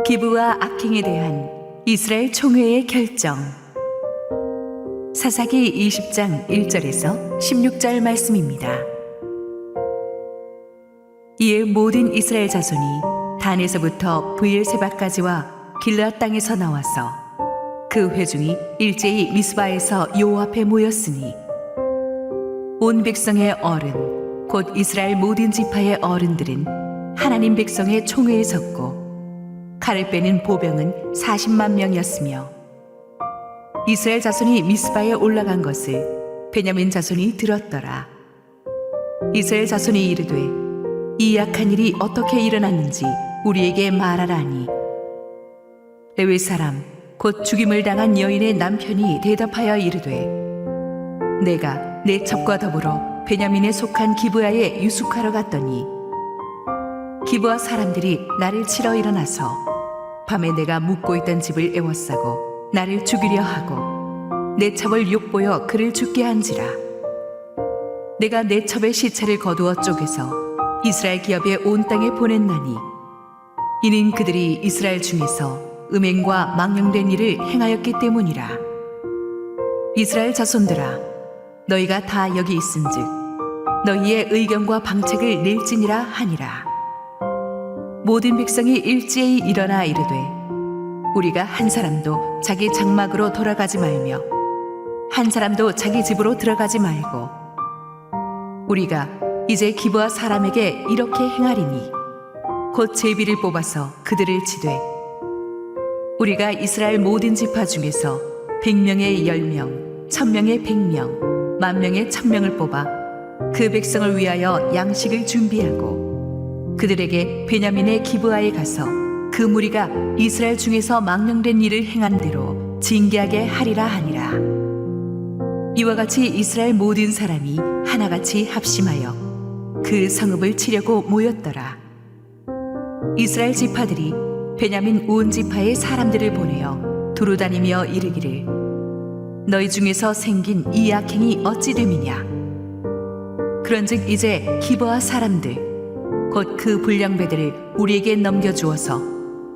기브와 악행에 대한 이스라엘 총회의 결정. 사사기 20장 1절에서 16절 말씀입니다. 이에 모든 이스라엘 자손이 단에서부터 브엘세바까지와 길르앗 땅에서 나와서 그 회중이 일제히 미스바에서 여호와 앞에 모였으니 온 백성의 어른 곧 이스라엘 모든 지파의 어른들은 하나님 백성의 총회에 섰고 칼을 빼는 보병은 40만 명이었으며 이스라엘 자손이 미스바에 올라간 것을 베냐민 자손이 들었더라. 이스라엘 자손이 이르되 이 악한 일이 어떻게 일어났는지 우리에게 말하라니. 레위 사람 곧 죽임을 당한 여인의 남편이 대답하여 이르되 내가 내 첩과 더불어 베냐민에 속한 기브아에 유숙하러 갔더니 기브아 사람들이 나를 치러 일어나서 밤에 내가 묵고 있던 집을 에워싸고 나를 죽이려 하고 내 첩을 욕보여 그를 죽게 한지라. 내가 내 첩의 시체를 거두어 쪼개서 이스라엘 기업의 온 땅에 보냈나니 이는 그들이 이스라엘 중에서 음행과 망령된 일을 행하였기 때문이라. 이스라엘 자손들아 너희가 다 여기 있은즉 너희의 의견과 방책을 낼지니라 하니라. 모든 백성이 일제히 일어나 이르되 우리가 한 사람도 자기 장막으로 돌아가지 말며 한 사람도 자기 집으로 들어가지 말고 우리가 이제 기브아 사람에게 이렇게 행하리니 곧 제비를 뽑아서 그들을 치되 우리가 이스라엘 모든 지파 중에서 100명의 10명, 1000명의 100명, 10,000명의 1000명을 뽑아 그 백성을 위하여 양식을 준비하고 그들에게 베냐민의 기브아에 가서 그 무리가 이스라엘 중에서 망령된 일을 행한 대로 징계하게 하리라 하니라. 이와 같이 이스라엘 모든 사람이 하나같이 합심하여 그 성읍을 치려고 모였더라. 이스라엘 지파들이 베냐민 온 지파의 사람들을 보내어 두루다니며 이르기를 너희 중에서 생긴 이 악행이 어찌 됨이냐. 그런즉 이제 기브아 사람들 곧 그 불량배들을 우리에게 넘겨주어서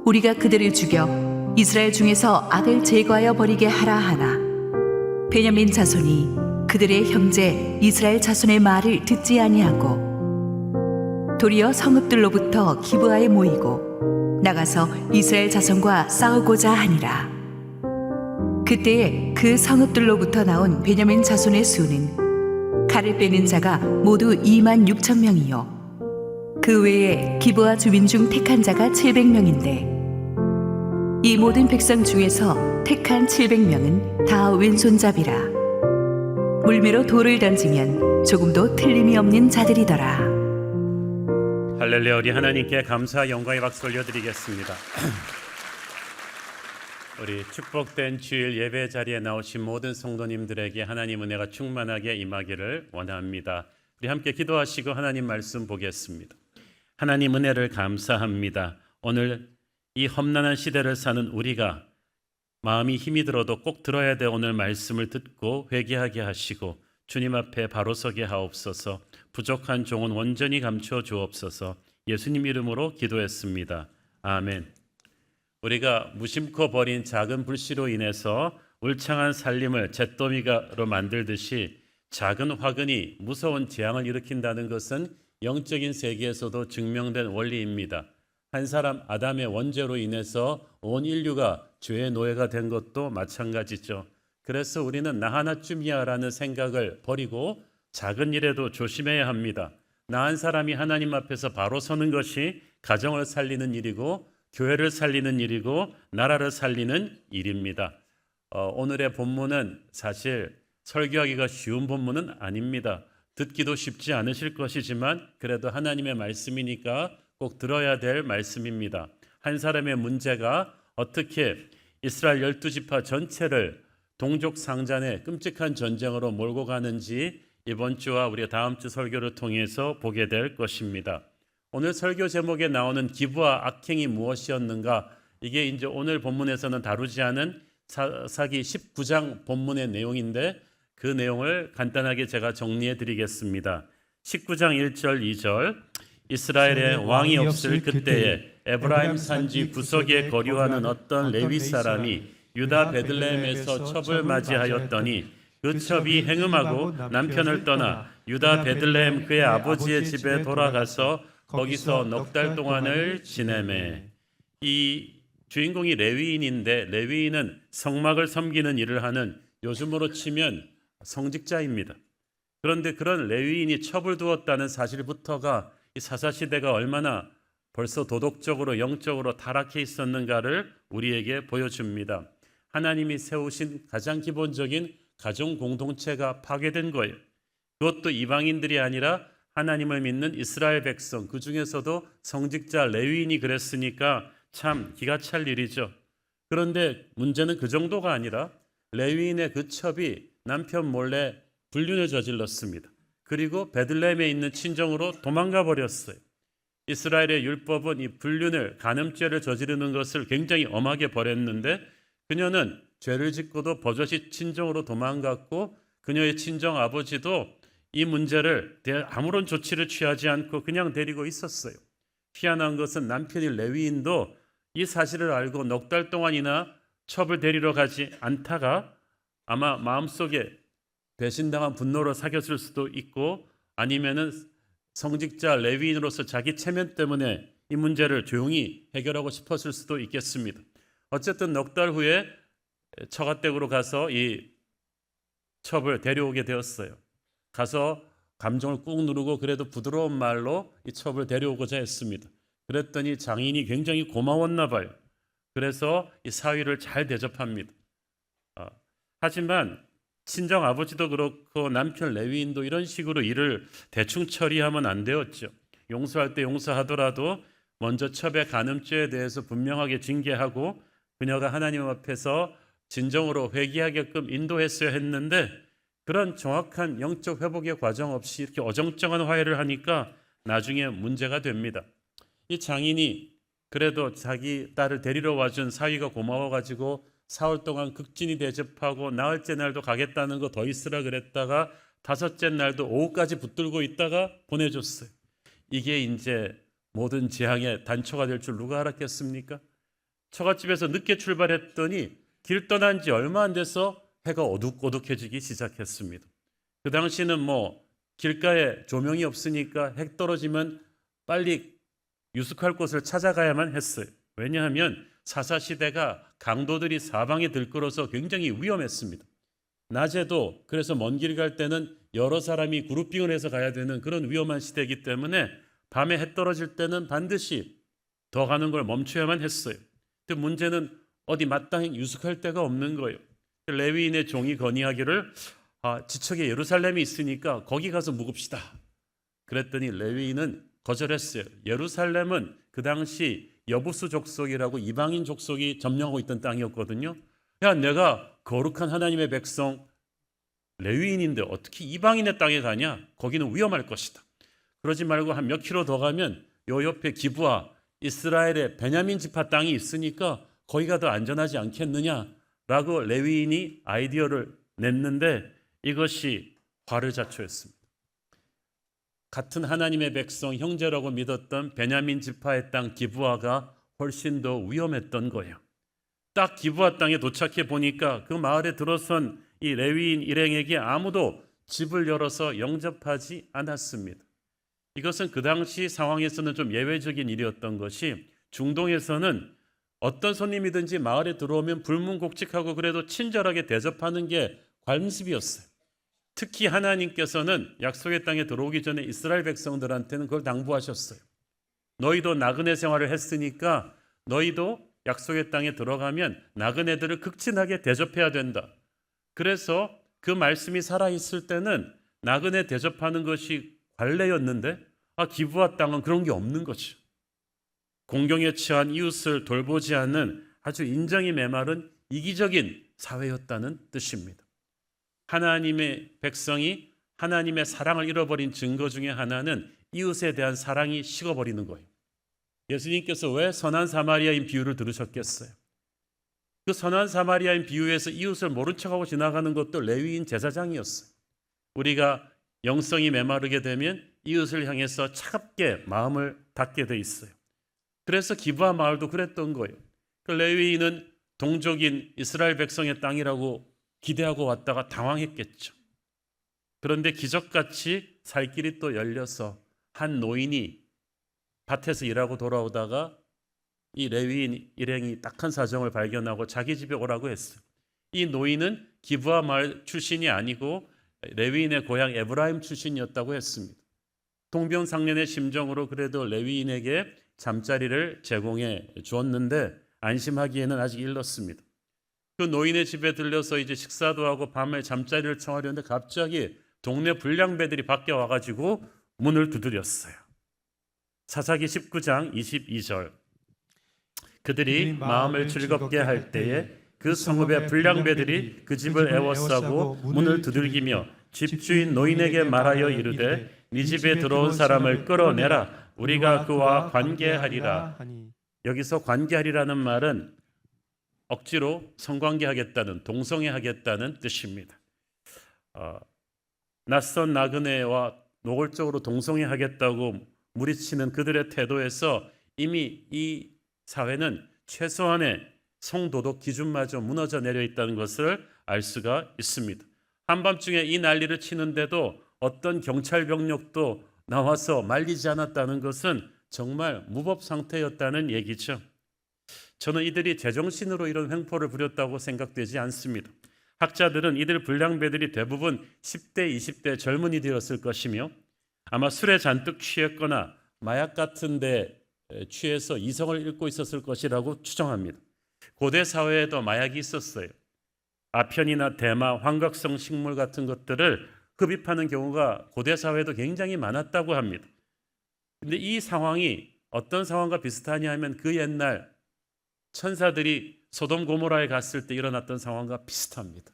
우리가 그들을 죽여 이스라엘 중에서 악을 제거하여 버리게 하라 하나 베냐민 자손이 그들의 형제 이스라엘 자손의 말을 듣지 아니하고 도리어 성읍들로부터 기브아에 모이고 나가서 이스라엘 자손과 싸우고자 하니라. 그때에 그 성읍들로부터 나온 베냐민 자손의 수는 칼을 빼는 자가 모두 26,000명이요 그 외에 기브아 주민 중 택한 자가 700명인데 이 모든 백성 중에서 택한 700명은 다 왼손잡이라. 물매로 돌을 던지면 조금도 틀림이 없는 자들이더라. 할렐루야. 우리 하나님께 감사 영광의 박수 올려드리겠습니다. 우리 축복된 주일 예배 자리에 나오신 모든 성도님들에게 하나님 은혜가 충만하게 임하기를 원합니다. 우리 함께 기도하시고 하나님 말씀 보겠습니다. 하나님 은혜를 감사합니다. 오늘 이 험난한 시대를 사는 우리가 마음이 힘이 들어도 꼭 들어야 될 오늘 말씀을 듣고 회개하게 하시고 주님 앞에 바로 서게 하옵소서. 부족한 종은 온전히 감추어 주옵소서. 예수님 이름으로 기도했습니다. 아멘. 우리가 무심코 버린 작은 불씨로 인해서 울창한 살림을 잿더미로 만들듯이 작은 화근이 무서운 재앙을 일으킨다는 것은 영적인 세계에서도 증명된 원리입니다. 한 사람 아담의 원죄로 인해서 온 인류가 죄의 노예가 된 것도 마찬가지죠. 그래서 우리는 나 하나쯤이야 라는 생각을 버리고 작은 일에도 조심해야 합니다. 나 한 사람이 하나님 앞에서 바로 서는 것이 가정을 살리는 일이고 교회를 살리는 일이고 나라를 살리는 일입니다. 오늘의 본문은 사실 설교하기가 쉬운 본문은 아닙니다. 듣기도 쉽지 않으실 것이지만 그래도 하나님의 말씀이니까 꼭 들어야 될 말씀입니다. 한 사람의 문제가 어떻게 이스라엘 12지파 전체를 동족상잔의 끔찍한 전쟁으로 몰고 가는지 이번 주와 우리 다음 주 설교를 통해서 보게 될 것입니다. 오늘 설교 제목에 나오는 기브아 악행이 무엇이었는가, 이게 이제 오늘 본문에서는 다루지 않은 사사기 19장 본문의 내용인데 그 내용을 간단하게 제가 정리해 드리겠습니다. 19장 1절 2절 이스라엘의 왕이 없을 그때에 에브라임 산지 구석에 거류하는 어떤 레위 사람이 유다 베들레헴에서 첩을 맞이하였더니 그 첩이 행음하고 남편을 떠나 유다 베들레헴 그의 아버지의 집에 돌아가서 거기서 넉 달 동안을 지내매. 이 주인공이 레위인인데 레위인은 성막을 섬기는 일을 하는 요즘으로 치면 성직자입니다. 그런데 그런 레위인이 첩을 두었다는 사실부터가 이 사사시대가 얼마나 벌써 도덕적으로 영적으로 타락해 있었는가를 우리에게 보여줍니다. 하나님이 세우신 가장 기본적인 가정 공동체가 파괴된 거예요. 그것도 이방인들이 아니라 하나님을 믿는 이스라엘 백성, 그 중에서도 성직자 레위인이 그랬으니까 참 기가 찰 일이죠. 그런데 문제는 그 정도가 아니라 레위인의 그 첩이 남편 몰래 불륜을 저질렀습니다. 그리고 베들레헴에 있는 친정으로 도망가 버렸어요. 이스라엘의 율법은 이 불륜을, 간음죄를 저지르는 것을 굉장히 엄하게 벌였는데 그녀는 죄를 짓고도 버젓이 친정으로 도망갔고 그녀의 친정 아버지도 이 문제를 아무런 조치를 취하지 않고 그냥 데리고 있었어요. 희한한 것은 남편이 레위인도 이 사실을 알고 넉 달 동안이나 첩을 데리러 가지 않다가 아마 마음속에 배신당한 분노로 사귀었을 수도 있고 아니면은 성직자 레위인으로서 자기 체면 때문에 이 문제를 조용히 해결하고 싶었을 수도 있겠습니다. 어쨌든 넉 달 후에 처가댁으로 가서 이 첩을 데려오게 되었어요. 가서 감정을 꾹 누르고 그래도 부드러운 말로 이 첩을 데려오고자 했습니다. 그랬더니 장인이 굉장히 고마웠나 봐요. 그래서 이 사위를 잘 대접합니다. 하지만 친정 아버지도 그렇고 남편 레위인도 이런 식으로 일을 대충 처리하면 안 되었죠. 용서할 때 용서하더라도 먼저 첩의 간음죄에 대해서 분명하게 징계하고 그녀가 하나님 앞에서 진정으로 회개하게끔 인도했어야 했는데 그런 정확한 영적 회복의 과정 없이 이렇게 어정쩡한 화해를 하니까 나중에 문제가 됩니다. 이 장인이 그래도 자기 딸을 데리러 와준 사위가 고마워가지고 사흘 동안 극진히 대접하고 나흘째 날도 가겠다는 거 더 있으라 그랬다가 다섯째 날도 오후까지 붙들고 있다가 보내줬어요. 이게 이제 모든 재앙의 단초가 될 줄 누가 알았겠습니까? 처갓집에서 늦게 출발했더니 길 떠난 지 얼마 안 돼서 해가 어둑어둑해지기 시작했습니다. 그 당시는 뭐 길가에 조명이 없으니까 해 떨어지면 빨리 유숙할 곳을 찾아가야만 했어요. 왜냐하면 사사시대가 강도들이 사방에 들끓어서 굉장히 위험했습니다. 낮에도 그래서 먼 길 갈 때는 여러 사람이 그룹핑을 해서 가야 되는 그런 위험한 시대이기 때문에 밤에 해 떨어질 때는 반드시 더 가는 걸 멈춰야만 했어요. 근데 문제는 어디 마땅히 유숙할 데가 없는 거예요. 레위인의 종이 건의하기를 지척에 예루살렘이 있으니까 거기 가서 묵읍시다. 그랬더니 레위인은 거절했어요. 예루살렘은 그 당시 여부수 족속이라고 이방인 족속이 점령하고 있던 땅이었거든요. 야, 내가 거룩한 하나님의 백성 레위인인데 어떻게 이방인의 땅에 가냐? 거기는 위험할 것이다. 그러지 말고 한 몇 킬로 더 가면 요 옆에 기브아 이스라엘의 베냐민 지파 땅이 있으니까 거기가 더 안전하지 않겠느냐라고 레위인이 아이디어를 냈는데 이것이 화를 자초했습니다. 같은 하나님의 백성 형제라고 믿었던 베냐민 지파의 땅 기브아가 훨씬 더 위험했던 거예요. 딱 기브아 땅에 도착해 보니까 그 마을에 들어선 이 레위인 일행에게 아무도 집을 열어서 영접하지 않았습니다. 이것은 그 당시 상황에서는 좀 예외적인 일이었던 것이 중동에서는 어떤 손님이든지 마을에 들어오면 불문곡직하고 그래도 친절하게 대접하는 게 관습이었어요. 특히 하나님께서는 약속의 땅에 들어오기 전에 이스라엘 백성들한테는 그걸 당부하셨어요. 너희도 나그네 생활을 했으니까 너희도 약속의 땅에 들어가면 나그네들을 극진하게 대접해야 된다. 그래서 그 말씀이 살아있을 때는 나그네 대접하는 것이 관례였는데 기브아 땅은 그런 게 없는 거죠. 공경에 처한 이웃을 돌보지 않는 아주 인정이 메마른 이기적인 사회였다는 뜻입니다. 하나님의 백성이 하나님의 사랑을 잃어버린 증거 중에 하나는 이웃에 대한 사랑이 식어버리는 거예요. 예수님께서 왜 선한 사마리아인 비유를 들으셨겠어요? 그 선한 사마리아인 비유에서 이웃을 모른 척하고 지나가는 것도 레위인 제사장이었어요. 우리가 영성이 메마르게 되면 이웃을 향해서 차갑게 마음을 닫게 돼 있어요. 그래서 기브아 마을도 그랬던 거예요. 그 레위인은 동족인 이스라엘 백성의 땅이라고 기대하고 왔다가 당황했겠죠. 그런데 기적같이 살 길이 또 열려서 한 노인이 밭에서 일하고 돌아오다가 이 레위인 일행이 딱한 사정을 발견하고 자기 집에 오라고 했어요. 이 노인은 기브아 마을 출신이 아니고 레위인의 고향 에브라임 출신이었다고 했습니다. 동병상련의 심정으로 그래도 레위인에게 잠자리를 제공해 주었는데 안심하기에는 아직 일렀습니다. 그 노인의 집에 들려서 이제 식사도 하고 밤에 잠자리를 청하려는데 갑자기 동네 불량배들이 밖에 와가지고 문을 두드렸어요. 사사기 19장 22절. 그들이 마음을 즐겁게 할 때에 그 성읍의 불량배들이 그 집을 애워싸고 문을 두들기며 집주인 노인에게 말하여 이르되 네 집에 들어온 사람을 끌어내라. 우리가 그와 관계하리라. 여기서 관계하리라는 말은 억지로 성관계하겠다는, 동성애하겠다는 뜻입니다. 낯선 나그네와 노골적으로 동성애하겠다고 무리치는 그들의 태도에서 이미 이 사회는 최소한의 성도덕 기준마저 무너져 내려 있다는 것을 알 수가 있습니다. 한밤중에 이 난리를 치는데도 어떤 경찰 병력도 나와서 말리지 않았다는 것은 정말 무법 상태였다는 얘기죠. 저는 이들이 제정신으로 이런 횡포를 부렸다고 생각되지 않습니다. 학자들은 이들 불량배들이 대부분 10대, 20대 젊은이들이었을 것이며 아마 술에 잔뜩 취했거나 마약 같은 데 취해서 이성을 잃고 있었을 것이라고 추정합니다. 고대 사회에도 마약이 있었어요. 아편이나 대마, 환각성 식물 같은 것들을 흡입하는 경우가 고대 사회에도 굉장히 많았다고 합니다. 근데 이 상황이 어떤 상황과 비슷하냐 하면 그 옛날 천사들이 소돔 고모라에 갔을 때 일어났던 상황과 비슷합니다.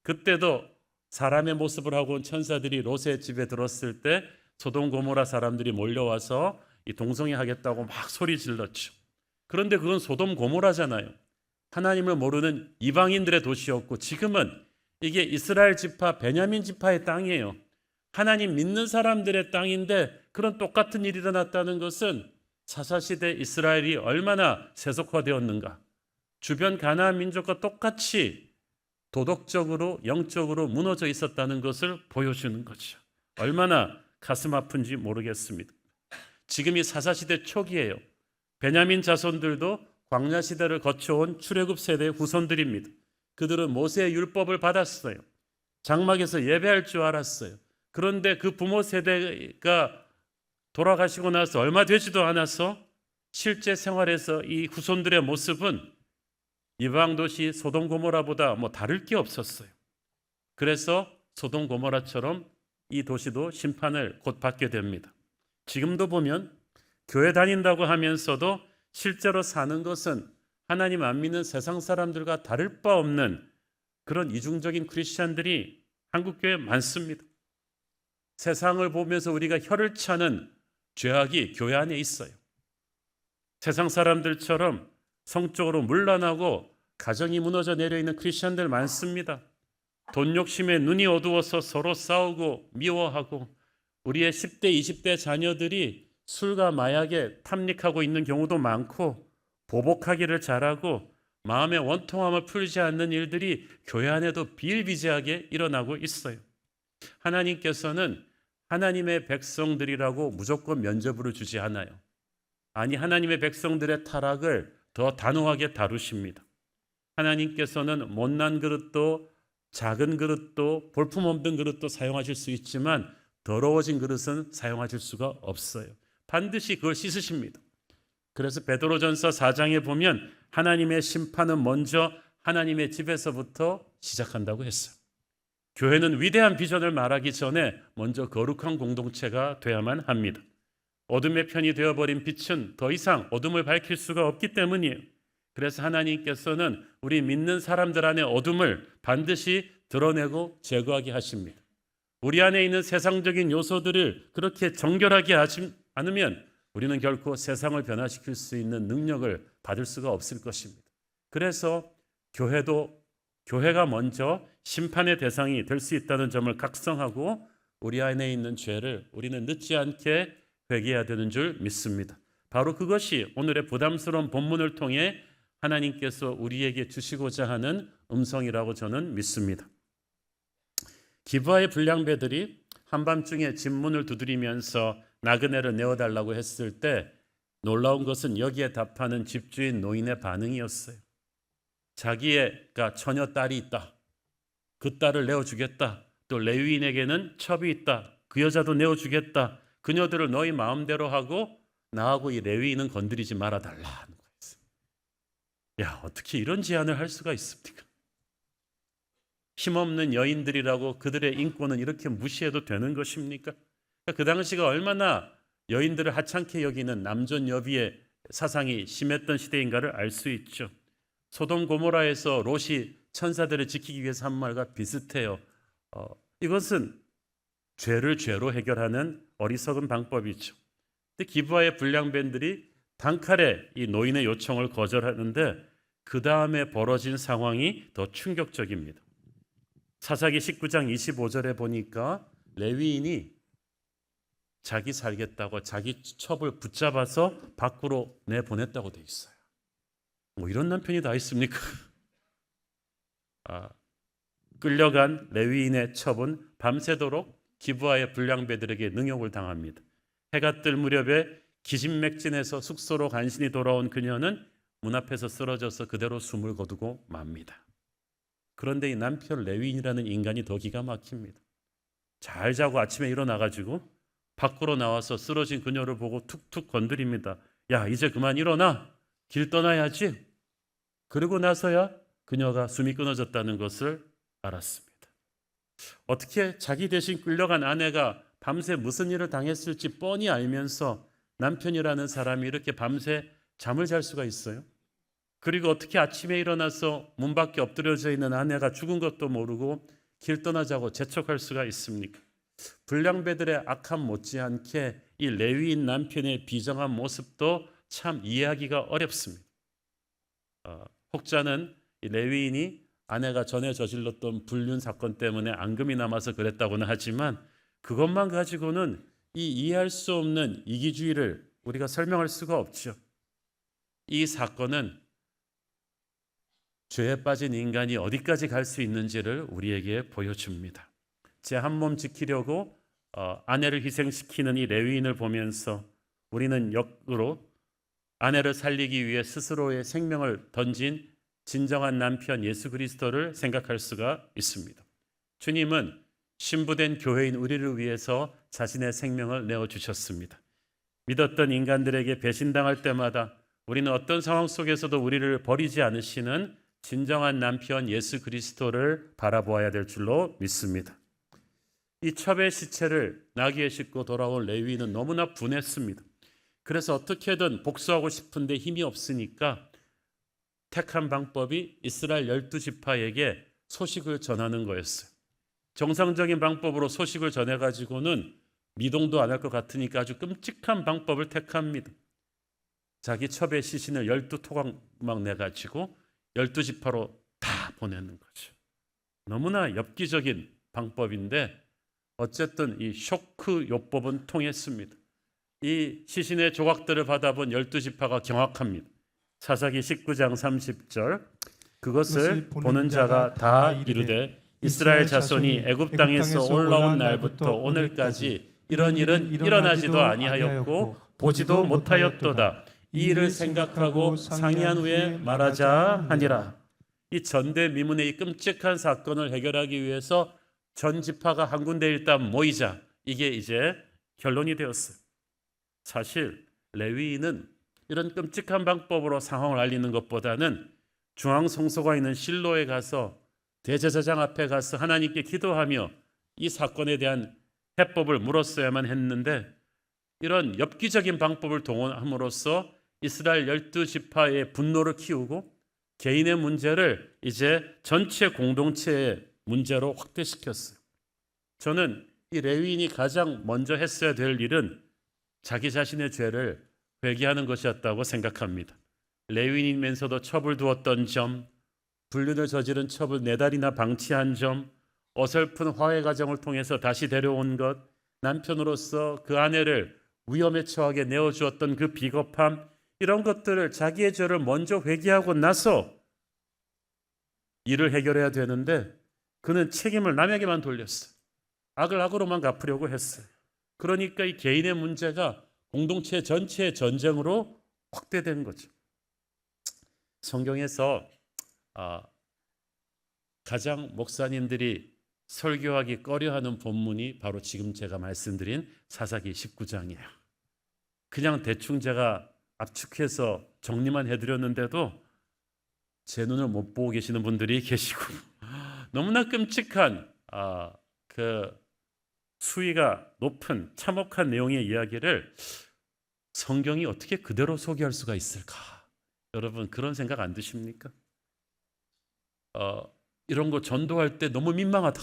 그때도 사람의 모습을 하고 온 천사들이 롯의 집에 들었을 때 소돔 고모라 사람들이 몰려와서 이 동성애 하겠다고 막 소리 질렀죠. 그런데 그건 소돔 고모라잖아요. 하나님을 모르는 이방인들의 도시였고 지금은 이게 이스라엘 지파, 베냐민 지파의 땅이에요. 하나님 믿는 사람들의 땅인데 그런 똑같은 일이 일어났다는 것은 사사시대 이스라엘이 얼마나 세속화되었는가. 주변 가나안 민족과 똑같이 도덕적으로 영적으로 무너져 있었다는 것을 보여주는 거죠. 얼마나 가슴 아픈지 모르겠습니다. 지금이 사사시대 초기예요. 베냐민 자손들도 광야시대를 거쳐온 출애굽 세대의 후손들입니다. 그들은 모세의 율법을 받았어요. 장막에서 예배할 줄 알았어요. 그런데 그 부모 세대가 돌아가시고 나서 얼마 되지도 않아서 실제 생활에서 이 후손들의 모습은 이방 도시 소돔 고모라보다 다를 게 없었어요. 그래서 소돔 고모라처럼 이 도시도 심판을 곧 받게 됩니다. 지금도 보면 교회 다닌다고 하면서도 실제로 사는 것은 하나님 안 믿는 세상 사람들과 다를 바 없는 그런 이중적인 크리스찬들이 한국교회에 많습니다. 세상을 보면서 우리가 혀를 차는 죄악이 교회 안에 있어요. 세상 사람들처럼 성적으로 문란하고 가정이 무너져 내려 있는 크리스찬들 많습니다. 돈 욕심에 눈이 어두워서 서로 싸우고 미워하고 우리의 10대, 20대 자녀들이 술과 마약에 탐닉하고 있는 경우도 많고 보복하기를 잘하고 마음의 원통함을 풀지 않는 일들이 교회 안에도 비일비재하게 일어나고 있어요. 하나님께서는 하나님의 백성들이라고 무조건 면죄부를 주지 않아요. 아니, 하나님의 백성들의 타락을 더 단호하게 다루십니다. 하나님께서는 못난 그릇도 작은 그릇도 볼품없는 그릇도 사용하실 수 있지만 더러워진 그릇은 사용하실 수가 없어요. 반드시 그걸 씻으십니다. 그래서 베드로전서 4장에 보면 하나님의 심판은 먼저 하나님의 집에서부터 시작한다고 했어요. 교회는 위대한 비전을 말하기 전에 먼저 거룩한 공동체가 돼야만 합니다. 어둠의 편이 되어버린 빛은 더 이상 어둠을 밝힐 수가 없기 때문이에요. 그래서 하나님께서는 우리 믿는 사람들 안에 어둠을 반드시 드러내고 제거하게 하십니다. 우리 안에 있는 세상적인 요소들을 그렇게 정결하게 하지 않으면 우리는 결코 세상을 변화시킬 수 있는 능력을 받을 수가 없을 것입니다. 그래서 교회가 먼저 심판의 대상이 될 수 있다는 점을 각성하고 우리 안에 있는 죄를 우리는 늦지 않게 회개해야 되는 줄 믿습니다. 바로 그것이 오늘의 부담스러운 본문을 통해 하나님께서 우리에게 주시고자 하는 음성이라고 저는 믿습니다. 기브아의 불량배들이 한밤중에 집 문을 두드리면서 나그네를 내어달라고 했을 때 놀라운 것은 여기에 답하는 집주인 노인의 반응이었어요. 자기가 처녀 딸이 있다. 그 딸을 내어주겠다. 또 레위인에게는 첩이 있다. 그 여자도 내어주겠다. 그녀들을 너희 마음대로 하고 나하고 이 레위인은 건드리지 말아달라 하는 거였어요. 야, 어떻게 이런 제안을 할 수가 있습니까? 힘없는 여인들이라고 그들의 인권은 이렇게 무시해도 되는 것입니까? 그 당시가 얼마나 여인들을 하찮게 여기는 남존 여비의 사상이 심했던 시대인가를 알 수 있죠. 소돔 고모라에서 롯이 천사들을 지키기 위해서 한 말과 비슷해요. 이것은 죄를 죄로 해결하는 어리석은 방법이죠. 근데 기브아의 불량배들이 단칼에 이 노인의 요청을 거절하는데 그 다음에 벌어진 상황이 더 충격적입니다. 사사기 19장 25절에 보니까 레위인이 자기 살겠다고 자기 첩을 붙잡아서 밖으로 내보냈다고 돼 있어요. 뭐 이런 남편이 다 있습니까? 끌려간 레위인의 첩은 밤새도록 기브아의 불량배들에게 능욕을 당합니다. 해가 뜰 무렵에 기진맥진해서 숙소로 간신히 돌아온 그녀는 문 앞에서 쓰러져서 그대로 숨을 거두고 맙니다. 그런데 이 남편 레위인이라는 인간이 더 기가 막힙니다. 잘 자고 아침에 일어나가지고 밖으로 나와서 쓰러진 그녀를 보고 툭툭 건드립니다. 야, 이제 그만 일어나. 길 떠나야지. 그러고 나서야 그녀가 숨이 끊어졌다는 것을 알았습니다. 어떻게 자기 대신 끌려간 아내가 밤새 무슨 일을 당했을지 뻔히 알면서 남편이라는 사람이 이렇게 밤새 잠을 잘 수가 있어요? 그리고 어떻게 아침에 일어나서 문 밖에 엎드려져 있는 아내가 죽은 것도 모르고 길 떠나자고 재촉할 수가 있습니까? 불량배들의 악함 못지않게 이 레위인 남편의 비정한 모습도 참 이해하기가 어렵습니다. 혹자는 이 레위인이 아내가 전에 저질렀던 불륜 사건 때문에 앙금이 남아서 그랬다고는 하지만 그것만 가지고는 이 이해할 수 없는 이기주의를 우리가 설명할 수가 없죠. 이 사건은 죄에 빠진 인간이 어디까지 갈 수 있는지를 우리에게 보여줍니다. 제 한 몸 지키려고 아내를 희생시키는 이 레위인을 보면서 우리는 역으로 아내를 살리기 위해 스스로의 생명을 던진 진정한 남편 예수 그리스도를 생각할 수가 있습니다. 주님은 신부된 교회인 우리를 위해서 자신의 생명을 내어주셨습니다. 믿었던 인간들에게 배신당할 때마다 우리는 어떤 상황 속에서도 우리를 버리지 않으시는 진정한 남편 예수 그리스도를 바라보아야 될 줄로 믿습니다. 이 첩의 시체를 나귀에 싣고 돌아온 레위인은 너무나 분했습니다. 그래서 어떻게든 복수하고 싶은데 힘이 없으니까 택한 방법이 이스라엘 12지파에게 소식을 전하는 거였어요. 정상적인 방법으로 소식을 전해가지고는 미동도 안 할 것 같으니까 아주 끔찍한 방법을 택합니다. 자기 첩의 시신을 12토막 내가지고 12지파로 다 보내는 거죠. 너무나 엽기적인 방법인데 어쨌든 이 쇼크 요법은 통했습니다. 이 시신의 조각들을 받아본 12지파가 경악합니다. 사사기 19장 30절 그것을 보는 자가 다 이르되 이스라엘 자손이 애굽 땅에서 올라온 날부터 오늘까지 이런 일은 일어나지도 아니하였고 보지도 못하였도다. 이 일을 생각하고 상의한 후에 말하자 하니라. 이 전대미문의 이 끔찍한 사건을 해결하기 위해서 전 지파가 한 군데 일단 모이자. 이게 이제 결론이 되었어요. 사실 레위인은 이런 끔찍한 방법으로 상황을 알리는 것보다는 중앙 성소가 있는 실로에 가서 대제사장 앞에 가서 하나님께 기도하며 이 사건에 대한 해법을 물었어야만 했는데 이런 엽기적인 방법을 동원함으로써 이스라엘 12지파의 분노를 키우고 개인의 문제를 이제 전체 공동체의 문제로 확대시켰어요. 저는 이 레위인이 가장 먼저 했어야 될 일은 자기 자신의 죄를 회개하는 것이었다고 생각합니다. 레위인이면서도 첩을 두었던 점, 불륜을 저지른 첩을 4달이나 방치한 점, 어설픈 화해 과정을 통해서 다시 데려온 것, 남편으로서 그 아내를 위험에 처하게 내어주었던 그 비겁함, 이런 것들을 자기의 죄를 먼저 회개하고 나서 일을 해결해야 되는데 그는 책임을 남에게만 돌렸어요. 악을 악으로만 갚으려고 했어요. 그러니까 이 개인의 문제가 공동체 전체의 전쟁으로 확대된 거죠. 성경에서 가장 목사님들이 설교하기 꺼려하는 본문이 바로 지금 제가 말씀드린 사사기 19장이에요. 그냥 대충 제가 압축해서 정리만 해드렸는데도 제 눈을 못 보고 계시는 분들이 계시고 너무나 끔찍한 그 수위가 높은 참혹한 내용의 이야기를 성경이 어떻게 그대로 소개할 수가 있을까? 여러분 그런 생각 안 드십니까? 이런 거 전도할 때 너무 민망하다.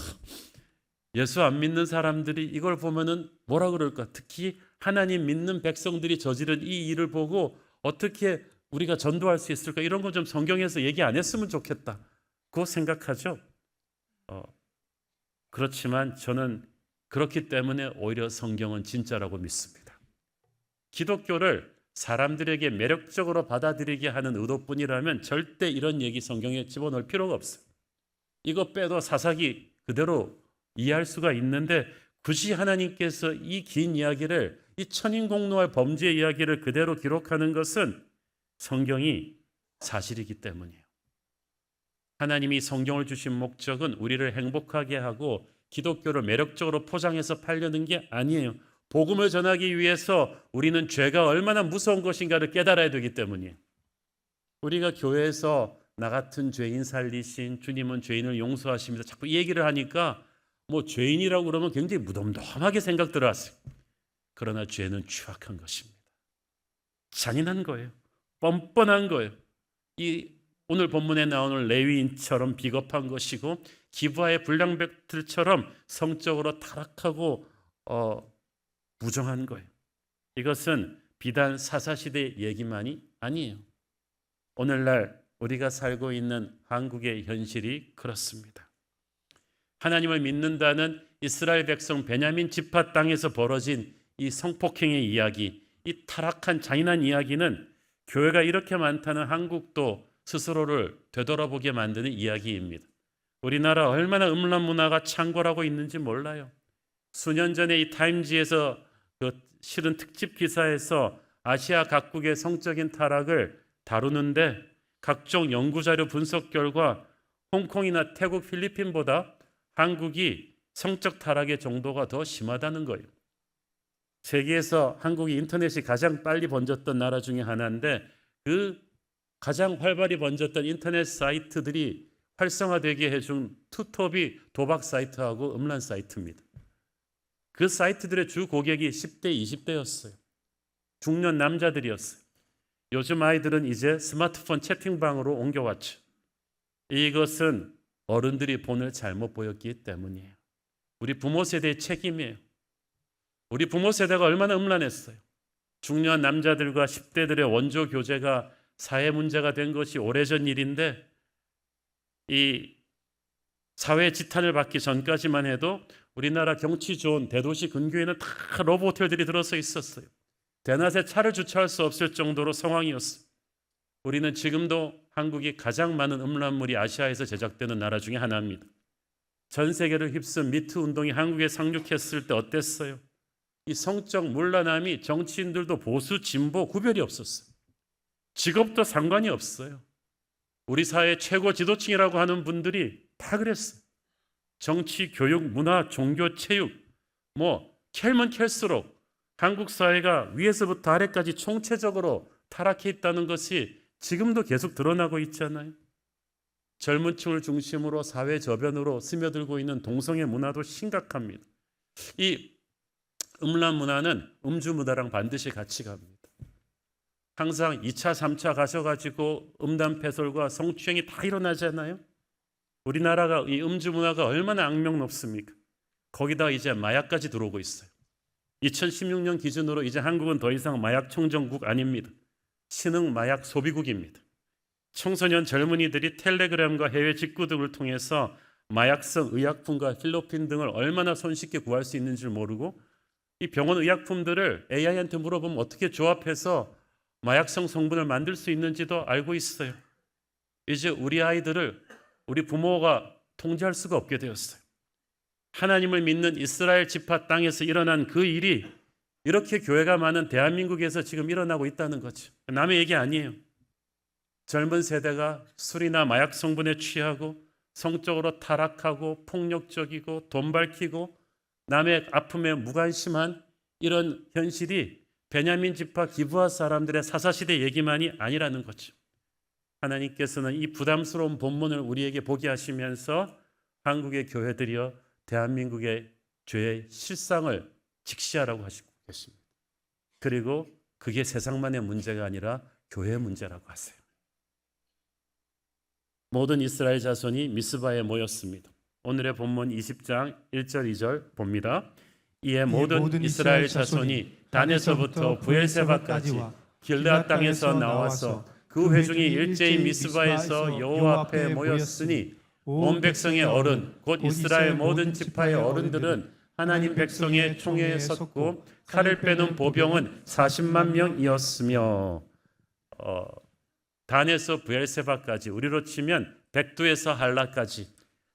예수 안 믿는 사람들이 이걸 보면은 뭐라 그럴까? 특히 하나님 믿는 백성들이 저지른 이 일을 보고 어떻게 우리가 전도할 수 있을까? 이런 거 좀 성경에서 얘기 안 했으면 좋겠다. 그거 생각하죠. 그렇지만 저는 그렇기 때문에 오히려 성경은 진짜라고 믿습니다. 기독교를 사람들에게 매력적으로 받아들이게 하는 의도뿐이라면 절대 이런 얘기 성경에 집어넣을 필요가 없어요. 이거 빼도 사사기 그대로 이해할 수가 있는데 굳이 하나님께서 이 긴 이야기를, 이 천인공노할 범죄 이야기를 그대로 기록하는 것은 성경이 사실이기 때문이에요. 하나님이 성경을 주신 목적은 우리를 행복하게 하고 기독교를 매력적으로 포장해서 팔려는 게 아니에요. 복음을 전하기 위해서 우리는 죄가 얼마나 무서운 것인가를 깨달아야 되기 때문이에요. 우리가 교회에서 나 같은 죄인 살리신 주님은 죄인을 용서하십니다. 자꾸 이 얘기를 하니까 뭐 죄인이라고 그러면 굉장히 무덤덤하게 생각 들어왔어요. 그러나 죄는 추악한 것입니다. 잔인한 거예요. 뻔뻔한 거예요. 이 오늘 본문에 나오는 레위인처럼 비겁한 것이고 기브아의 불량배들처럼 성적으로 타락하고 부정한 거예요. 이것은 비단 사사시대 얘기만이 아니에요. 오늘날 우리가 살고 있는 한국의 현실이 그렇습니다. 하나님을 믿는다는 이스라엘 백성 베냐민 지파 땅에서 벌어진 이 성폭행의 이야기, 이 타락한 잔인한 이야기는 교회가 이렇게 많다는 한국도 스스로를 되돌아보게 만드는 이야기입니다. 우리나라 얼마나 음란 문화가 창궐하고 있는지 몰라요. 수년 전에 이 타임지에서 실은 특집 기사에서 아시아 각국의 성적인 타락을 다루는데 각종 연구자료 분석 결과 홍콩이나 태국, 필리핀보다 한국이 성적 타락의 정도가 더 심하다는 거예요. 세계에서 한국이 인터넷이 가장 빨리 번졌던 나라 중에 하나인데 그 가장 활발히 번졌던 인터넷 사이트들이 활성화되게 해준 투톱이 도박 사이트하고 음란 사이트입니다. 그 사이트들의 주 고객이 10대, 20대였어요. 중년 남자들이었어요. 요즘 아이들은 이제 스마트폰 채팅방으로 옮겨왔죠. 이것은 어른들이 본을 잘못 보였기 때문이에요. 우리 부모 세대의 책임이에요. 우리 부모 세대가 얼마나 음란했어요. 중년 남자들과 10대들의 원조 교제가 사회 문제가 된 것이 오래전 일인데 이 사회 지탄을 받기 전까지만 해도 우리나라 경치 좋은 대도시 근교에는 다 러브호텔들이 들어서 있었어요. 대낮에 차를 주차할 수 없을 정도로 상황이었어요. 우리는 지금도 한국이 가장 많은 음란물이 아시아에서 제작되는 나라 중에 하나입니다. 전 세계를 휩쓴 미투 운동이 한국에 상륙했을 때 어땠어요? 이 성적 문란함이 정치인들도 보수, 진보 구별이 없었어요. 직업도 상관이 없어요. 우리 사회 최고 지도층이라고 하는 분들이 다 그랬어요. 정치, 교육, 문화, 종교, 체육 캘면 캘수록 한국 사회가 위에서부터 아래까지 총체적으로 타락해 있다는 것이 지금도 계속 드러나고 있잖아요. 젊은 층을 중심으로 사회 저변으로 스며들고 있는 동성애 문화도 심각합니다. 이 음란 문화는 음주 문화랑 반드시 같이 갑니다. 항상 2차, 3차 가셔가지고 음담패설과 성추행이 다 일어나잖아요. 우리나라가 이 음주 문화가 얼마나 악명 높습니까? 거기다 이제 마약까지 들어오고 있어요. 2016년 기준으로 이제 한국은 더 이상 마약 청정국 아닙니다. 신흥 마약 소비국입니다. 청소년 젊은이들이 텔레그램과 해외 직구 등을 통해서 마약성 의약품과 필로핀 등을 얼마나 손쉽게 구할 수 있는지 모르고 이 병원 의약품들을 AI한테 물어보면 어떻게 조합해서 마약성 성분을 만들 수 있는지도 알고 있어요. 이제 우리 아이들을 우리 부모가 통제할 수가 없게 되었어요. 하나님을 믿는 이스라엘 지파 땅에서 일어난 그 일이 이렇게 교회가 많은 대한민국에서 지금 일어나고 있다는 거죠. 남의 얘기 아니에요. 젊은 세대가 술이나 마약 성분에 취하고 성적으로 타락하고 폭력적이고 돈 밝히고 남의 아픔에 무관심한 이런 현실이 베냐민 지파 기브아 사람들의 사사시대 얘기만이 아니라는 거죠. 하나님께서는 이 부담스러운 본문을 우리에게 보게 하시면서 한국의 교회들이여 대한민국의 죄의 실상을 직시하라고 하시고 계십니다. 그리고 그게 세상만의 문제가 아니라 교회의 문제라고 하세요. 모든 이스라엘 자손이 미스바에 모였습니다. 오늘의 본문 20장 1절 2절 봅니다. 이에 모든 이스라엘 자손이 단에서부터 브엘세바까지 길르앗 땅에서 나와서 그 회중이 일제히 미스바에서 여호와 앞에 모였으니 온 백성의 어른 곧 이스라엘 모든 지파의 어른들은 하나님 백성의 총회에 섰고 칼을 빼는 보병은 40만 명이었으며 단에서 브엘세바까지 우리로 치면 백두에서 할라까지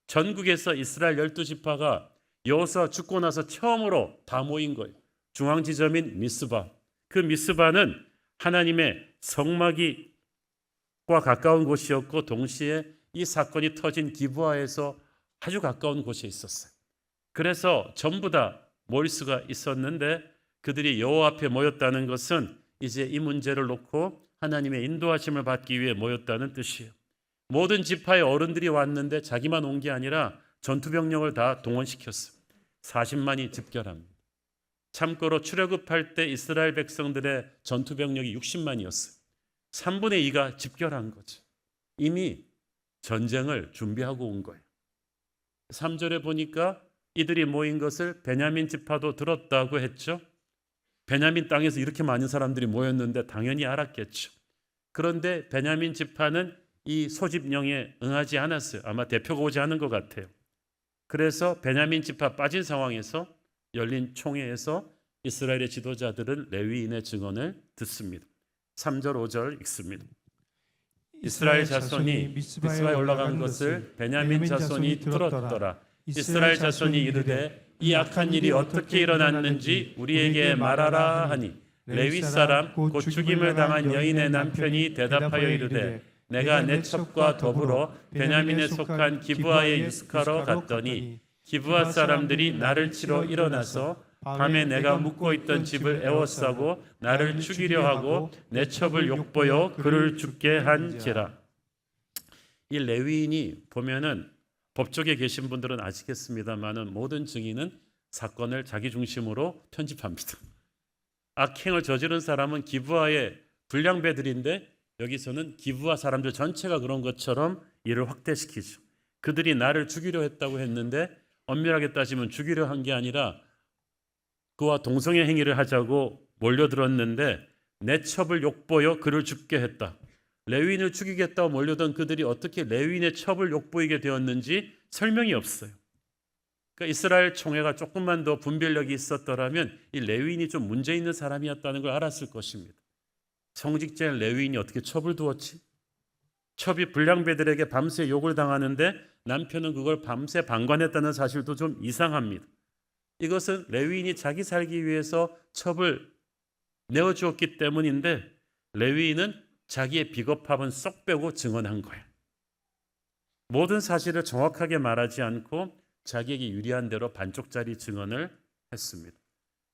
전국에서 이스라엘 12지파가 여호수아 죽고 나서 처음으로 다 모인 거예요. 중앙 지점인 미스바. 그 미스바는 하나님의 성막과 가까운 곳이었고 동시에 이 사건이 터진 기브아에서 아주 가까운 곳에 있었어요. 그래서 전부 다 모일 수가 있었는데 그들이 여호와 앞에 모였다는 것은 이제 이 문제를 놓고 하나님의 인도하심을 받기 위해 모였다는 뜻이에요. 모든 지파의 어른들이 왔는데 자기만 온 게 아니라 전투병력을 다 동원시켰어요. 40만이 집결합니다. 참고로 출애굽할 때 이스라엘 백성들의 전투병력이 60만이었어요. 3분의 2가 집결한 거죠. 이미 전쟁을 준비하고 온 거예요. 3절에 보니까 이들이 모인 것을 베냐민 지파도 들었다고 했죠. 베냐민 땅에서 이렇게 많은 사람들이 모였는데 당연히 알았겠죠. 그런데 베냐민 지파는 이 소집령에 응하지 않았어요. 아마 대표가 오지 않은 것 같아요. 그래서 베냐민 지파 빠진 상황에서 열린 총회에서 이스라엘의 지도자들은 레위인의 증언을 듣습니다. 3절 5절 읽습니다. 이스라엘 자손이 미스바에 올라간 것을 베냐민 자손이 들었더라. 이스라엘 자손이 이르되 이 악한 일이 어떻게 일어났는지 우리에게 말하라 하니 레위 사람 곧 죽임을 당한 여인의 남편이 대답하여 이르되 내가 내 첩과 더불어 베냐민에 속한 기브아의 유스카로 갔더니 기브아 사람들이 나를 치러 일어나서 밤에 내가 묵고 있던 집을 에워싸고 나를 죽이려 하고 내 첩을 욕보여 그를 죽게 한지라. 이 레위인이 보면은 법조계 계신 분들은 아시겠습니다만은 모든 증인은 사건을 자기 중심으로 편집합니다. 악행을 저지른 사람은 기브아의 불량배들인데 여기서는 기브아 사람들 전체가 그런 것처럼 이를 확대시키죠. 그들이 나를 죽이려 했다고 했는데 엄밀하게 따지면 죽이려 한 게 아니라 그와 동성애 행위를 하자고 몰려들었는데 내 첩을 욕보여 그를 죽게 했다. 레위인을 죽이겠다고 몰려든 그들이 어떻게 레위인의 첩을 욕보이게 되었는지 설명이 없어요. 그러니까 이스라엘 총회가 조금만 더 분별력이 있었더라면 이 레위인이 좀 문제 있는 사람이었다는 걸 알았을 것입니다. 성직자인 레위인이 어떻게 첩을 두었지? 첩이 불량배들에게 밤새 욕을 당하는데 남편은 그걸 밤새 방관했다는 사실도 좀 이상합니다. 이것은 레위인이 자기 살기 위해서 첩을 내어주었기 때문인데 레위인은 자기의 비겁함은 쏙 빼고 증언한 거예요. 모든 사실을 정확하게 말하지 않고 자기에게 유리한 대로 반쪽짜리 증언을 했습니다.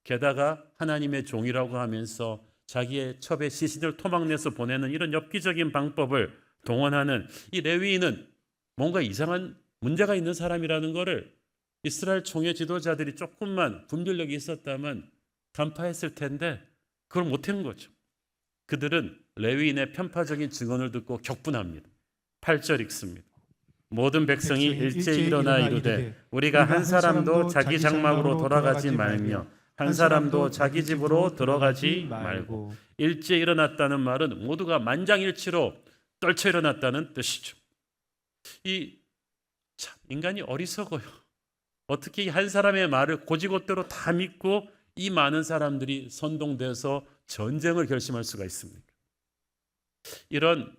게다가 하나님의 종이라고 하면서 자기의 첩의 시신을 토막내서 보내는 이런 엽기적인 방법을 동원하는 이 레위인은 뭔가 이상한 문제가 있는 사람이라는 것을 이스라엘 총회 지도자들이 조금만 분별력이 있었다면 간파했을 텐데 그걸 못한 거죠. 그들은 레위인의 편파적인 증언을 듣고 격분합니다. 8절 읽습니다. 모든 백성이 일제히 일어나 이르되 우리가 한 사람도 자기 장막으로 돌아가지 말며 한 사람도 자기 집으로 들어가지 말고. 일제히 일어났다는 말은 모두가 만장일치로 떨쳐 일어났다는 뜻이죠. 인간이 어리석어요. 어떻게 한 사람의 말을 고지고대로 다 믿고 이 많은 사람들이 선동돼서 전쟁을 결심할 수가 있습니까? 이런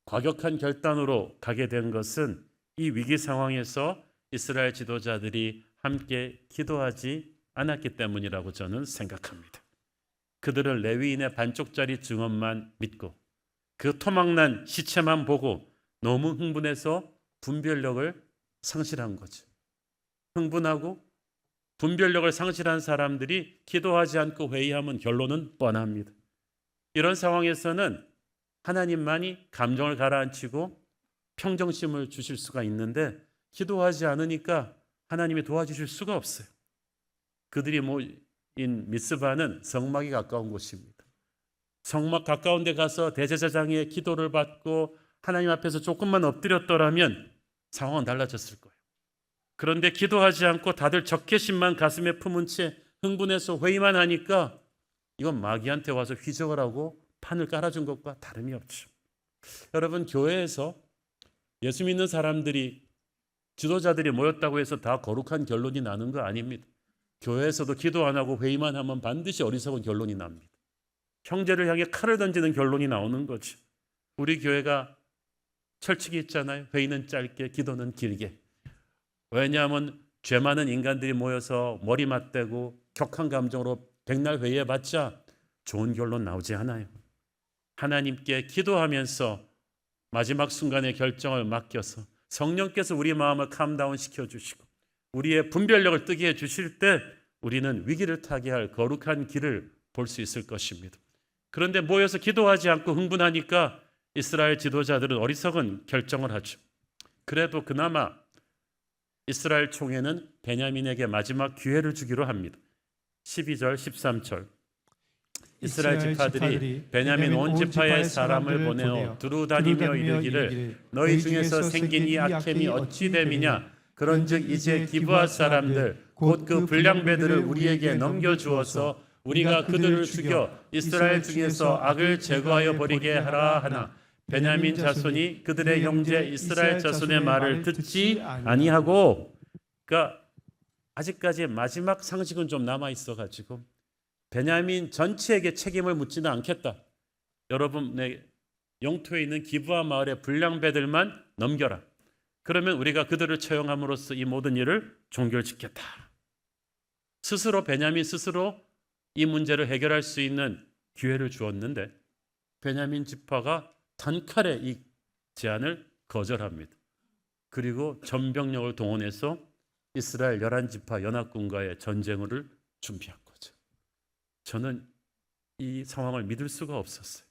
과격한 결단으로 가게 된 것은 이 위기 상황에서 이스라엘 지도자들이 함께 기도하지 않았기 때문이라고 저는 생각합니다. 그들은 레위인의 반쪽짜리 증언만 믿고 그 토막난 시체만 보고 너무 흥분해서 분별력을 상실한 거죠. 흥분하고 분별력을 상실한 사람들이 기도하지 않고 회의하면 결론은 뻔합니다. 이런 상황에서는 하나님만이 감정을 가라앉히고 평정심을 주실 수가 있는데 기도하지 않으니까 하나님이 도와주실 수가 없어요. 그들이 모인 미스바는 성막이 가까운 곳입니다. 성막 가까운 데 가서 대제사장의 기도를 받고 하나님 앞에서 조금만 엎드렸더라면 상황은 달라졌을 거예요. 그런데 기도하지 않고 다들 적개심만 가슴에 품은 채 흥분해서 회의만 하니까 이건 마귀한테 와서 휘적을 하고 판을 깔아준 것과 다름이 없죠. 여러분, 교회에서 예수 믿는 사람들이 지도자들이 모였다고 해서 다 거룩한 결론이 나는 거 아닙니다. 교회에서도 기도 안 하고 회의만 하면 반드시 어리석은 결론이 납니다. 형제를 향해 칼을 던지는 결론이 나오는 거죠. 우리 교회가 철칙이 있잖아요. 회의는 짧게, 기도는 길게. 왜냐하면 죄 많은 인간들이 모여서 머리 맞대고 격한 감정으로 백날 회의해봤자 좋은 결론 나오지 않아요. 하나님께 기도하면서 마지막 순간의 결정을 맡겨서 성령께서 우리 마음을 캄다운 시켜주시고 우리의 분별력을 뜨게 해주실 때 우리는 위기를 타게 할 거룩한 길을 볼 수 있을 것입니다. 그런데 모여서 기도하지 않고 흥분하니까 이스라엘 지도자들은 어리석은 결정을 하죠. 그래도 그나마 이스라엘 총회는 베냐민에게 마지막 기회를 주기로 합니다. 12절, 13절. 이스라엘 지파들이 베냐민 온 지파의 사람을 보내어 두루다니며 이르기를 너희 중에서 생긴 이 악행이 어찌 됨이냐. 그런즉 이제 기브아 사람들 곧 그 불량배들을 우리에게 넘겨주어서 우리가 그들을 죽여 이스라엘 중에서 악을 제거하여 버리게 하라 하나 베냐민 자손이 그들의 형제 이스라엘 자손의 말을 듣지 아니하고, 그러니까 아직까지 마지막 상식은 좀 남아 있어가지고 베냐민 전체에게 책임을 묻지는 않겠다. 여러분의 영토에 있는 기브아 마을의 불량배들만 넘겨라. 그러면 우리가 그들을 처형함으로써 이 모든 일을 종결짓겠다. 스스로 베냐민 스스로 이 문제를 해결할 수 있는 기회를 주었는데 베냐민 지파가 단칼에 이 제안을 거절합니다. 그리고 전병력을 동원해서 이스라엘 11지파 연합군과의 전쟁을 준비한 거죠. 저는 이 상황을 믿을 수가 없었어요.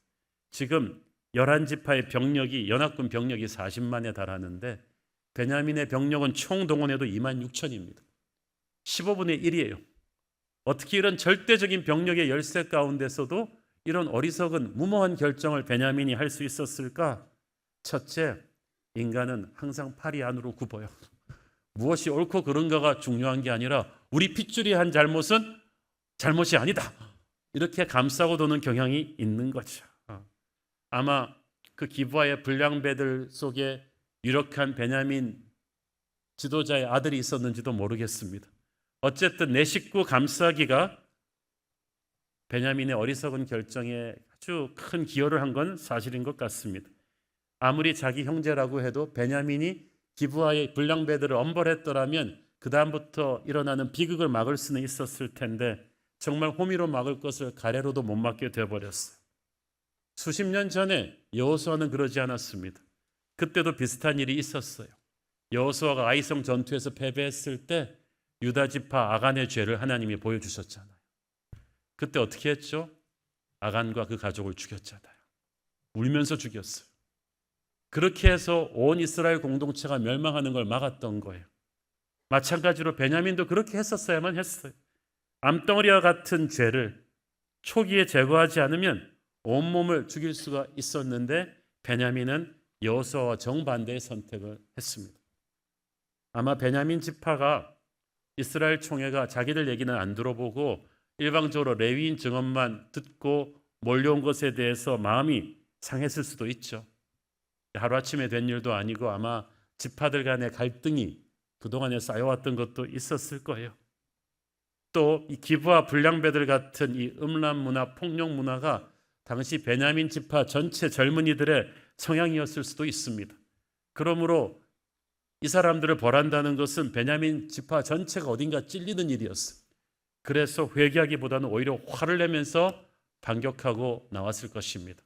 지금 11지파의 병력이 연합군 병력이 40만에 달하는데 베냐민의 병력은 총 동원해도 2만 6천입니다. 15분의 1이에요. 어떻게 이런 절대적인 병력의 열세 가운데서도 이런 어리석은 무모한 결정을 베냐민이 할 수 있었을까? 첫째, 인간은 항상 팔이 안으로 굽어요. 무엇이 옳고 그른가가 중요한 게 아니라 우리 핏줄이 한 잘못은 잘못이 아니다. 이렇게 감싸고 도는 경향이 있는 거죠. 아마 그 기브아의 불량배들 속에 유력한 베냐민 지도자의 아들이 있었는지도 모르겠습니다. 어쨌든 내 식구 감싸기가 베냐민의 어리석은 결정에 아주 큰 기여를 한 건 사실인 것 같습니다. 아무리 자기 형제라고 해도 베냐민이 기브아의 불량배들을 엄벌했더라면 그 다음부터 일어나는 비극을 막을 수는 있었을 텐데 정말 호미로 막을 것을 가래로도 못 막게 되어버렸어요. 수십 년 전에 여호수아는 그러지 않았습니다. 그때도 비슷한 일이 있었어요. 여호수아가 아이성 전투에서 패배했을 때 유다 지파 아간의 죄를 하나님이 보여주셨잖아요. 그때 어떻게 했죠? 아간과 그 가족을 죽였잖아요. 울면서 죽였어요. 그렇게 해서 온 이스라엘 공동체가 멸망하는 걸 막았던 거예요. 마찬가지로 베냐민도 그렇게 했었어야만 했어요. 암덩어리와 같은 죄를 초기에 제거하지 않으면 온몸을 죽일 수가 있었는데 베냐민은 여호수아와 정반대의 선택을 했습니다. 아마 베냐민 지파가 이스라엘 총회가 자기들 얘기는 안 들어보고 일방적으로 레위인 증언만 듣고 몰려온 것에 대해서 마음이 상했을 수도 있죠. 하루아침에 된 일도 아니고 아마 지파들 간의 갈등이 그동안에 쌓여왔던 것도 있었을 거예요. 또 이 기부와 불량배들 같은 이 음란 문화, 폭력 문화가 당시 베냐민 지파 전체 젊은이들의 성향이었을 수도 있습니다. 그러므로 이 사람들을 벌한다는 것은 베냐민 지파 전체가 어딘가 찔리는 일이었어요. 그래서 회개하기보다는 오히려 화를 내면서 반격하고 나왔을 것입니다.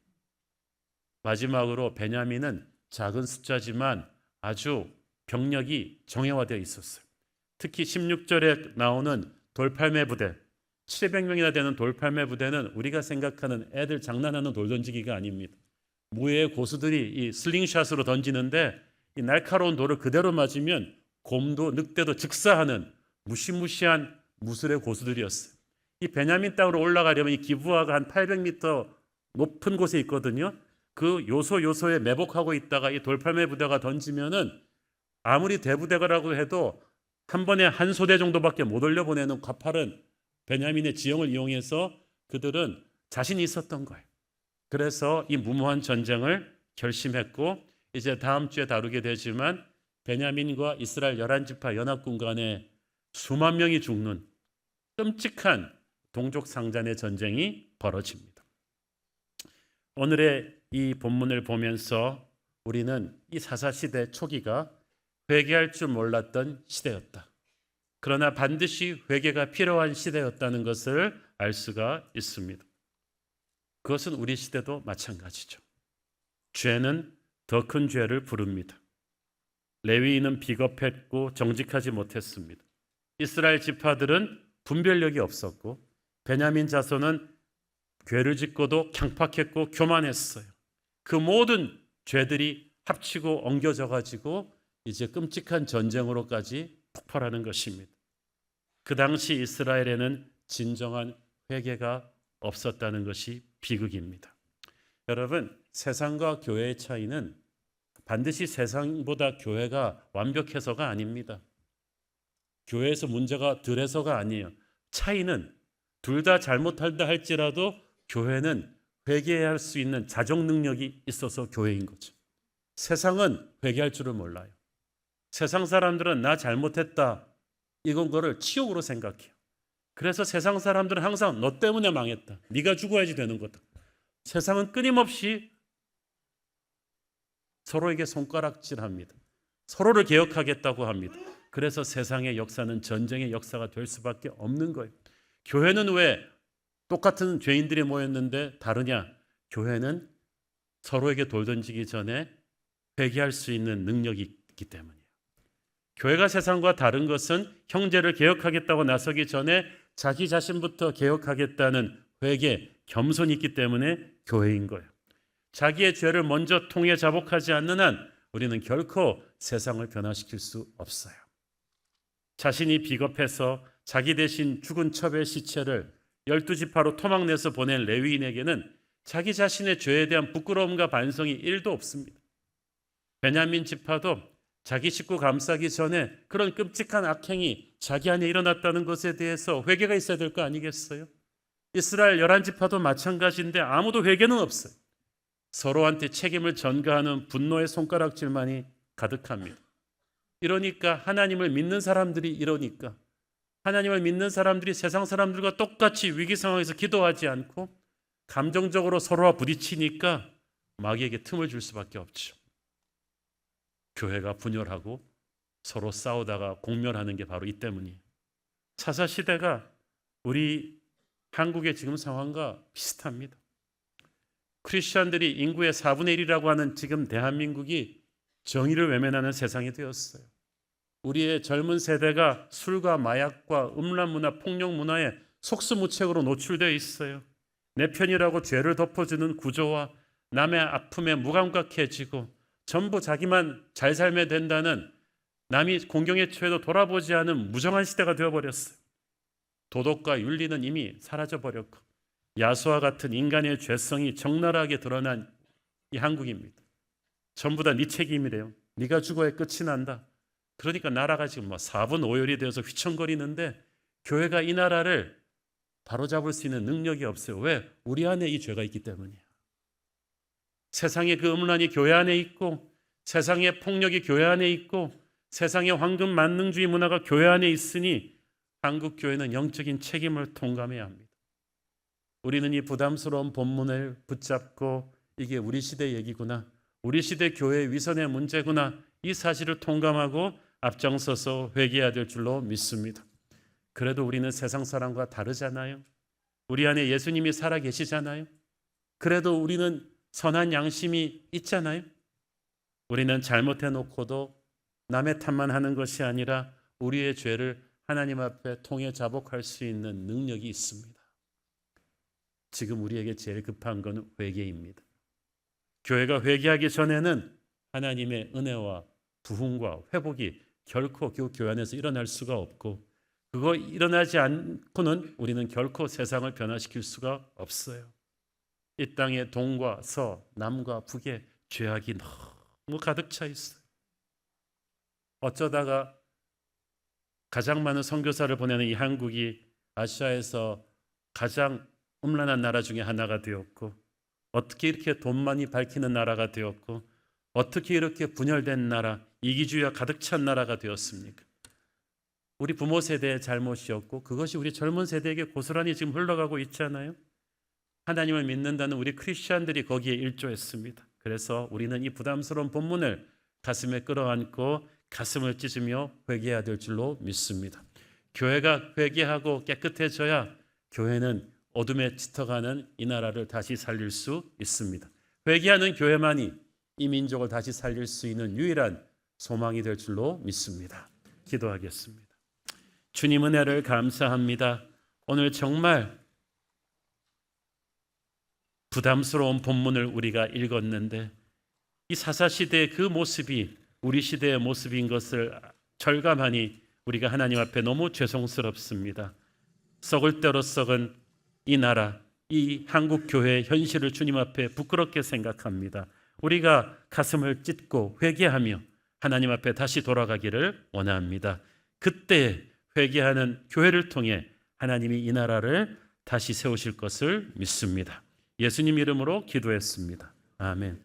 마지막으로 베냐민은 작은 숫자지만 아주 병력이 정예화되어 있었어요. 특히 16절에 나오는 돌팔매 부대, 700명이나 되는 돌팔매 부대는 우리가 생각하는 애들 장난하는 돌 던지기가 아닙니다. 무예의 고수들이 이 슬링샷으로 던지는데 이 날카로운 돌을 그대로 맞으면 곰도 늑대도 즉사하는 무시무시한 무술의 고수들이었어요. 이 베냐민 땅으로 올라가려면 이 기브아가 한 800m 높은 곳에 있거든요. 그 요소에 매복하고 있다가 이 돌팔매 부대가 던지면은 아무리 대부대가라고 해도 한 번에 한 소대 정도밖에 못 올려보내는 가파른 베냐민의 지형을 이용해서 그들은 자신이 있었던 거예요. 그래서 이 무모한 전쟁을 결심했고 이제 다음 주에 다루게 되지만 베냐민과 이스라엘 11지파 연합군 간에 수만 명이 죽는 끔찍한 동족 상잔의 전쟁이 벌어집니다. 오늘의 이 본문을 보면서 우리는 이 사사시대 초기가 회개할 줄 몰랐던 시대였다. 그러나 반드시 회개가 필요한 시대였다는 것을 알 수가 있습니다. 그것은 우리 시대도 마찬가지죠. 죄는 더 큰 죄를 부릅니다. 레위인은 비겁했고 정직하지 못했습니다. 이스라엘 지파들은 분별력이 없었고 베냐민 자손은 죄를 짓고도 강팍했고 교만했어요. 그 모든 죄들이 합치고 엉겨져 가지고 이제 끔찍한 전쟁으로까지 폭발하는 것입니다. 그 당시 이스라엘에는 진정한 회개가 없었다는 것이 비극입니다. 여러분, 세상과 교회의 차이는 반드시 세상보다 교회가 완벽해서가 아닙니다. 교회에서 문제가 덜해서가 아니에요. 차이는 둘 다 잘못한다 할지라도 교회는 회개해야 할 수 있는 자정 능력이 있어서 교회인 거죠. 세상은 회개할 줄을 몰라요. 세상 사람들은 나 잘못했다 이건 거를 치욕으로 생각해요. 그래서 세상 사람들은 항상 너 때문에 망했다. 네가 죽어야지 되는 거다. 세상은 끊임없이 서로에게 손가락질합니다. 서로를 개혁하겠다고 합니다. 그래서 세상의 역사는 전쟁의 역사가 될 수밖에 없는 거예요. 교회는 왜 똑같은 죄인들이 모였는데 다르냐? 교회는 서로에게 돌 던지기 전에 회개할 수 있는 능력이 있기 때문이에요. 교회가 세상과 다른 것은 형제를 개혁하겠다고 나서기 전에 자기 자신부터 개혁하겠다는 회개, 겸손이 있기 때문에 교회인 거예요. 자기의 죄를 먼저 통해 자복하지 않는 한 우리는 결코 세상을 변화시킬 수 없어요. 자신이 비겁해서 자기 대신 죽은 첩의 시체를 12지파로 토막내서 보낸 레위인에게는 자기 자신의 죄에 대한 부끄러움과 반성이 1도 없습니다. 베냐민 지파도 자기 식구 감싸기 전에 그런 끔찍한 악행이 자기 안에 일어났다는 것에 대해서 회개가 있어야 될 거 아니겠어요? 이스라엘 11지파도 마찬가지인데 아무도 회개는 없어요. 서로한테 책임을 전가하는 분노의 손가락질만이 가득합니다. 이러니까 하나님을 믿는 사람들이 이러니까 하나님을 믿는 사람들이 세상 사람들과 똑같이 위기 상황에서 기도하지 않고 감정적으로 서로와 부딪히니까 마귀에게 틈을 줄 수밖에 없죠. 교회가 분열하고 서로 싸우다가 공멸하는 게 바로 이 때문이에요. 사사시대가 우리 한국의 지금 상황과 비슷합니다. 크리스천들이 인구의 4분의 1이라고 하는 지금 대한민국이 정의를 외면하는 세상이 되었어요. 우리의 젊은 세대가 술과 마약과 음란 문화, 폭력 문화에 속수무책으로 노출되어 있어요. 내 편이라고 죄를 덮어주는 구조와 남의 아픔에 무감각해지고 전부 자기만 잘 살면 된다는 남이 공경에 처해도 돌아보지 않은 무정한 시대가 되어버렸어요. 도덕과 윤리는 이미 사라져버렸고 야수와 같은 인간의 죄성이 적나라하게 드러난 이 한국입니다. 전부 다 네 책임이래요. 네가 죽어야 끝이 난다. 그러니까 나라가 지금 4분 5열이 되어서 휘청거리는데 교회가 이 나라를 바로잡을 수 있는 능력이 없어요. 왜? 우리 안에 이 죄가 있기 때문이에요. 세상의 그 음란이 교회 안에 있고 세상의 폭력이 교회 안에 있고 세상의 황금 만능주의 문화가 교회 안에 있으니 한국 교회는 영적인 책임을 통감해야 합니다. 우리는 이 부담스러운 본문을 붙잡고 이게 우리 시대 얘기구나, 우리 시대 교회의 위선의 문제구나, 이 사실을 통감하고 앞장서서 회개해야 될 줄로 믿습니다. 그래도 우리는 세상 사람과 다르잖아요. 우리 안에 예수님이 살아 계시잖아요. 그래도 우리는 선한 양심이 있잖아요. 우리는 잘못해놓고도 남의 탓만 하는 것이 아니라 우리의 죄를 하나님 앞에 통해 자복할 수 있는 능력이 있습니다. 지금 우리에게 제일 급한 건 회개입니다. 교회가 회개하기 전에는 하나님의 은혜와 부흥과 회복이 결코 그 교회 안에서 일어날 수가 없고, 그거 일어나지 않고는 우리는 결코 세상을 변화시킬 수가 없어요. 이 땅에 동과 서, 남과 북에 죄악이 너무 가득 차 있어요. 어쩌다가 가장 많은 선교사를 보내는 이 한국이 아시아에서 가장 음란한 나라 중에 하나가 되었고, 어떻게 이렇게 돈 많이 밝히는 나라가 되었고, 어떻게 이렇게 분열된 나라, 이기주의가 가득 찬 나라가 되었습니까? 우리 부모 세대의 잘못이었고, 그것이 우리 젊은 세대에게 고스란히 지금 흘러가고 있잖아요. 하나님을 믿는다는 우리 크리스천들이 거기에 일조했습니다. 그래서 우리는 이 부담스러운 본문을 가슴에 끌어안고 가슴을 찢으며 회개해야 될 줄로 믿습니다. 교회가 회개하고 깨끗해져야 교회는 어둠에 짙어가는 이 나라를 다시 살릴 수 있습니다. 회개하는 교회만이 이 민족을 다시 살릴 수 있는 유일한 소망이 될 줄로 믿습니다. 기도하겠습니다. 주님 은혜를 감사합니다. 오늘 정말 부담스러운 본문을 우리가 읽었는데, 이 사사시대의 그 모습이 우리 시대의 모습인 것을 절감하니 우리가 하나님 앞에 너무 죄송스럽습니다. 썩을 대로 썩은 이 나라, 이 한국 교회의 현실을 주님 앞에 부끄럽게 생각합니다. 우리가 가슴을 찢고 회개하며 하나님 앞에 다시 돌아가기를 원합니다. 그때 회개하는 교회를 통해 하나님이 이 나라를 다시 세우실 것을 믿습니다. 예수님 이름으로 기도했습니다. 아멘.